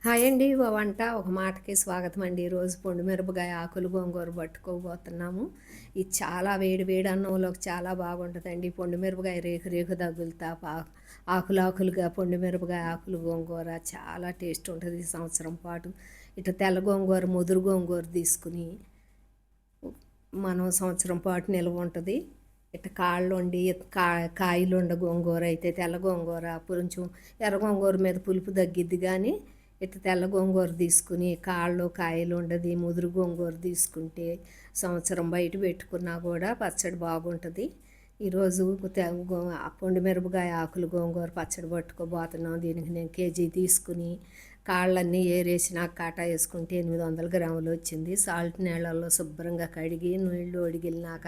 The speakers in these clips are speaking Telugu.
హాయ్ అండి. వంట ఒక మాటకి స్వాగతం అండి. ఈరోజు పొండుమిరపకాయ ఆకులు గోంగూర పట్టుకోబోతున్నాము. ఇది చాలా వేడి వేడి అన్నంలోకి చాలా బాగుంటుందండి. పొండుమిరపకాయ రేకు రేకు తగులుతా ఆకులు ఆకులుగా పొండుమిరపకాయ ఆకులు గోంగూర చాలా టేస్ట్ ఉంటుంది ఈ సంవత్సరం పాటు. ఇట్లా తెల్ల గోంగూర ముదురు గోంగూర తీసుకుని మనం సంవత్సరం పాటు నిల్వ ఉంటుంది. ఇట్లా కాళ్ళు వండి కాయలు ఉండ గోంగూర అయితే తెల్ల గోంగూర కొంచెం ఎర్ర గోంగూర మీద పులుపు తగ్గిద్ది, కానీ ఇట్లా తెల్ల గోంగూర తీసుకుని కాళ్ళు కాయలు ఉండదు ముదురు గోంగూర తీసుకుంటే సంవత్సరం బయట పెట్టుకున్నా కూడా పచ్చడి బాగుంటుంది. ఈరోజు పొండు మిరపకాయ ఆకులు గోంగూర పచ్చడి పట్టుకోబోతున్నాం. దీనికి నేను కేజీ తీసుకుని కాళ్ళన్నీ ఏరేసి నాకు కాటా వేసుకుంటే 800 గ్రాములు వచ్చింది. సాల్ట్ నీళ్ళల్లో శుభ్రంగా కడిగి నీళ్ళు ఒడిగిలినాక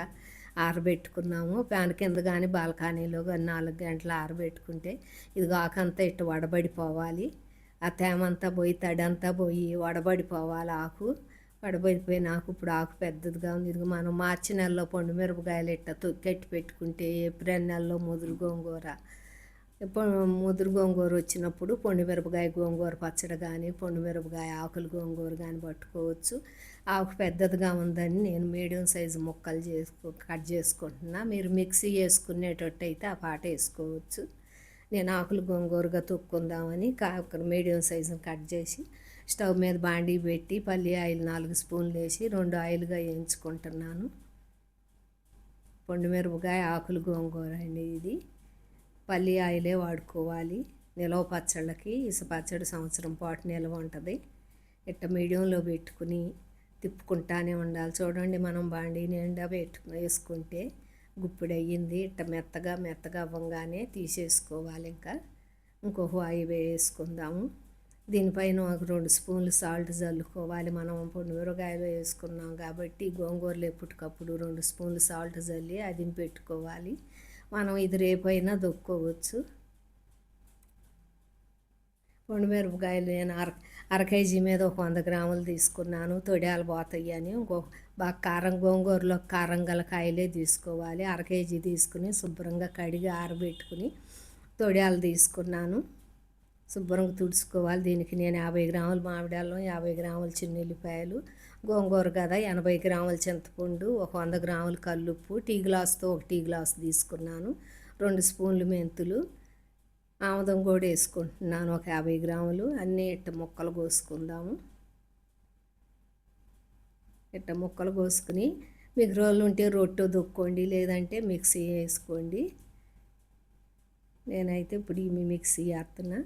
ఆరబెట్టుకున్నాము. ఫ్యాన్ కింద కానీ బాల్కనీలో కానీ 4 గంటలు ఆరబెట్టుకుంటే ఇది ఆకంతా ఇట్టు వడబడిపోవాలి. ఆ తేమంతా పోయి తడంతా పోయి వడబడిపోవాలి. వడబడిపోయిన ఆకు ఇప్పుడు ఆకు పెద్దదిగా ఉంది. ఇది మనం మార్చి నెలలో పండు మిరపకాయలు ఇట్ట తొక్కెట్టి పెట్టుకుంటే ఏప్రిల్ నెలలో ముదురు గోంగూర వచ్చినప్పుడు పొండు మిరపకాయ గోంగూర పచ్చడి కానీ పొండు మిరపకాయ ఆకులు గోంగూర కానీ పట్టుకోవచ్చు. ఆకు పెద్దదిగా ఉందని నేను మీడియం సైజు ముక్కలు కట్ చేసుకుంటున్నా. మీరు మిక్సీ వేసుకునేటట్టు అయితే ఆ పాట వేసుకోవచ్చు. నేను ఆకులు గోంగూరగా తొక్కుందామని మీడియం సైజుని కట్ చేసి స్టవ్ మీద బాండీ పెట్టి పల్లి ఆయిల్ 4 స్పూన్లు వేసి 2 ఆయిల్గా వేయించుకుంటున్నాను. పొండుమిరపకాయ ఆకులు గోంగూర అండి ఇది. పల్లి ఆయిలే వాడుకోవాలి నిలవ పచ్చళ్ళకి. పచ్చడి సంవత్సరం పాటు నిలవ ఉంటుంది. ఇట్ట మీడియంలో పెట్టుకుని తిప్పుకుంటానే ఉండాలి. చూడండి, మనం బాండీ నిండా వేసుకుంటే గుప్పిడి అయ్యింది. ఇట్ట మెత్తగా అవ్వగానే తీసేసుకోవాలి. ఇంకొక ఆయిల్ వేసుకుందాము. దీనిపైన ఒక 2 స్పూన్లు సాల్ట్ చల్లుకోవాలి. మనం పొండుమిరపకాయలు వేసుకున్నాం కాబట్టి గోంగూరలు ఎప్పటికప్పుడు 2 స్పూన్లు సాల్ట్ చల్లి అది పెట్టుకోవాలి. మనం ఇది రేపైనా దొక్కోవచ్చు. పొండుమిరపకాయలు నేను అర కేజీ మీద ఒక 100 గ్రాములు తీసుకున్నాను. తొడియాలు పోతాయి అని బాగా గోంగూరలో కారం గల కాయలే తీసుకోవాలి. అర కేజీ తీసుకుని శుభ్రంగా కడిగి ఆరబెట్టుకుని తొడియాలు తీసుకున్నాను. శుభ్రంగా తుడుచుకోవాలి. దీనికి నేను 50 గ్రాముల మామిడాలు, 50 గ్రాముల చిన్నుల్లిపాయలు, గోంగూర కదా 80 గ్రాముల చింతపండు, ఒక 100 గ్రాముల కల్లుప్పు, టీ గ్లాస్తో ఒక టీ గ్లాస్ తీసుకున్నాను. 2 స్పూన్లు మెంతులు, ఆముదం కూడా వేసుకుంటున్నాను ఒక 50 గ్రాములు. అన్నీ ఇట్ట ముక్కలు కోసుకుందాము. ఇట్ట ముక్కలు కోసుకుని మీకు రోళ్ళు ఉంటే రొట్టె దొక్కోండి, లేదంటే మిక్సీ వేసుకోండి. నేనైతే ఇప్పుడు ఈ మిక్సీ వేస్తున్నా.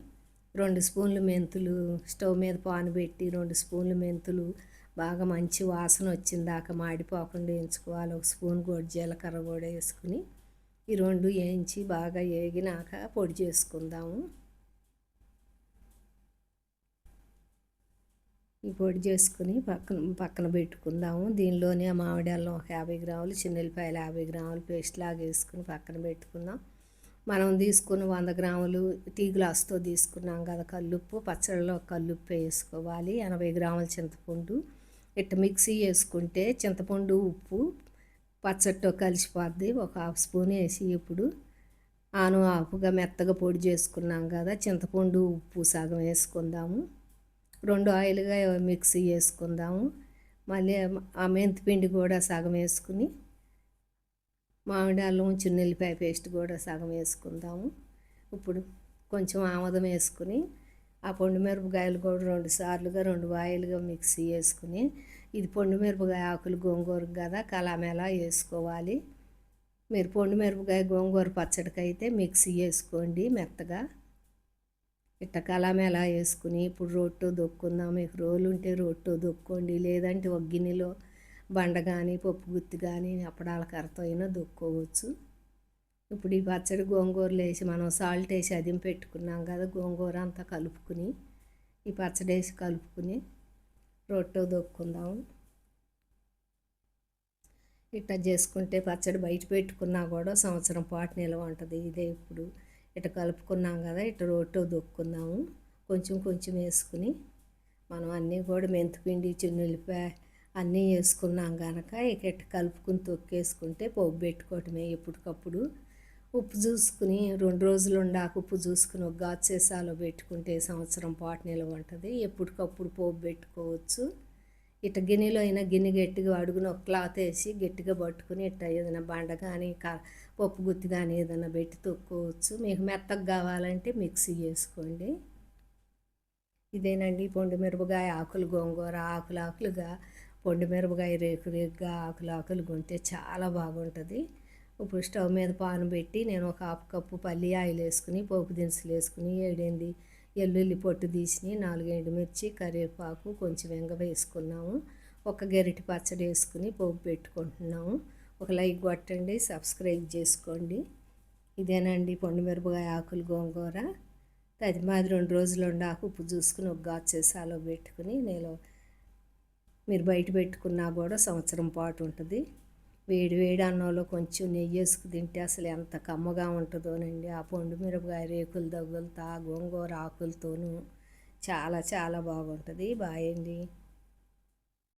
2 స్పూన్లు మెంతులు స్టవ్ మీద పాను పెట్టి 2 స్పూన్లు మెంతులు బాగా మంచి వాసన వచ్చిందాక మాడిపోకుండా వేయించుకోవాలి. 1 స్పూన్ కూడా జీలకర్ర కూడా వేసుకుని ఈ 2 వేయించి బాగా వేగినాక పొడి చేసుకుందాము. ఈ పొడి చేసుకుని పక్కన పెట్టుకుందాము. దీనిలోనే మామిడి అల్లం ఒక 50 గ్రాములు, చిన్నెల్లిపాయలు 50 గ్రాములు పేస్ట్ లాగా వేసుకుని పక్కన పెట్టుకుందాం. మనం తీసుకున్న 100 గ్రాములు టీ గ్లాస్తో తీసుకున్నాం కదా కల్లుప్పు, పచ్చడిలో కల్లుప్పు వేసుకోవాలి. 80 గ్రాముల చింతపండు ఇట్ట మిక్సీ వేసుకుంటే చింతపండు ఉప్పు పచ్చడితో కలిసిపోద్ది. ఒక 1/2 స్పూన్ వేసి ఇప్పుడు ఆపుగా మెత్తగా పొడి చేసుకున్నాం కదా చింతపండు ఉప్పు సగం వేసుకుందాము. 2 ఆయిల్గా మిక్సీ వేసుకుందాము. మళ్ళీ ఆ మెంతిపిండి కూడా సగం వేసుకుని మామిడి అల్లం చిన్నెల్లిపాయ పేస్ట్ కూడా సగం వేసుకుందాము. ఇప్పుడు కొంచెం ఆముదం వేసుకుని ఆ పొండు మిరపకాయలు కూడా 2 సార్లుగా 2 ఆయిల్గా మిక్సీ వేసుకుని ఇది పొండు మిరపకాయ ఆకులు గోంగూర కదా కలామెలా వేసుకోవాలి. మీరు పొండు మిరపకాయ గోంగూర పచ్చడికి అయితే మిక్సీ వేసుకోండి మెత్తగా. ఇట్ట కలామెలా వేసుకుని ఇప్పుడు రొట్టె దొక్కుందాం. మీకు రోలు ఉంటే రొట్టె దొక్కోండి, లేదంటే ఒక గిన్నెలో బండ కానీ పప్పు గుత్తి కానీ అప్పడాల కర్రతో అయినా దొక్కోవచ్చు. ఇప్పుడు ఈ పచ్చడి గోంగూరలు వేసి మనం సాల్ట్ వేసి అదిం పెట్టుకున్నాం కదా గోంగూర అంతా కలుపుకుని ఈ పచ్చడి వేసి కలుపుకుని రొట్టె దొక్కుందాం. ఇట్లా చేసుకుంటే పచ్చడి బయట పెట్టుకున్నా కూడా సంవత్సరం పాటు నిల్వ ఉంటుంది. ఇదే ఇప్పుడు ఇట్లా కలుపుకున్నాం కదా ఇట్లా రొట్టె దొక్కుందాము. కొంచెం వేసుకుని మనం అన్నీ కూడా మెంతిపిండి చిన్నుల్లిపాయ అన్నీ వేసుకున్నాం కనుక ఇట్లా కలుపుకుని తొక్కేసుకుంటే పోపు పెట్టుకోవటమే ఎప్పటికప్పుడు. ఉప్పు చూసుకుని 2 రోజులు ఉండాక ఉప్పు చూసుకుని ఒక గాజు సీసాలో పెట్టుకుంటే సంవత్సరం పాటు నిల్వ ఉంటుంది. ఎప్పటికప్పుడు పోపు పెట్టుకోవచ్చు. ఇట్ట గిన్నెలో అయినా గిన్నె గట్టిగా అడుగున ఒక క్లాత్ వేసి గట్టిగా పట్టుకుని ఇట్ట ఏదైనా బండ కానీ పప్పు గుత్తి కానీ ఏదైనా పెట్టి తొక్కోవచ్చు. మీకు మెత్తగా కావాలంటే మిక్సీ చేసుకోండి. ఇదేనండి పొండుమిరపకాయ ఆకులు గోంగూర ఆకులుగా పొండుమిరపకాయ రేకుగా ఆకులుగా ఉంటే చాలా బాగుంటుంది. ఇప్పుడు స్టవ్ మీద పాను పెట్టి నేను ఒక 1/2 కప్పు పల్లి ఆయిల్ వేసుకుని పోపు దినుసులు వేసుకుని 7 ఎల్లుల్లి పొట్టు తీసి 4 ఎండుమిర్చి కరివేపాకు కొంచెం వెంగ వేసుకున్నాము. ఒక గరిటె పచ్చడి వేసుకుని పోపు పెట్టుకుంటున్నాము. ఒక లైక్ కొట్టండి, సబ్స్క్రైబ్ చేసుకోండి. ఇదేనండి పొండుమిరపకాయ ఆకులు గోంగూర. అది మాది 2 రోజులు ఉండాక ఉప్పు చూసుకుని ఒక గాజు సీసాలో పెట్టుకుని మీరు బయట పెట్టుకున్నా కూడా సంవత్సరం పాటు ఉంటుంది. వేడి వేడి అన్నంలో కొంచెం నెయ్యి వేసుకు తింటే అసలు ఎంత కమ్మగా ఉంటుందోనండి. ఆ పొండుమిరపకాయ రేకులు తగులుతా గోంగూర ఆకులతోనూ చాలా చాలా బాగుంటుంది. బాయ్ అండి.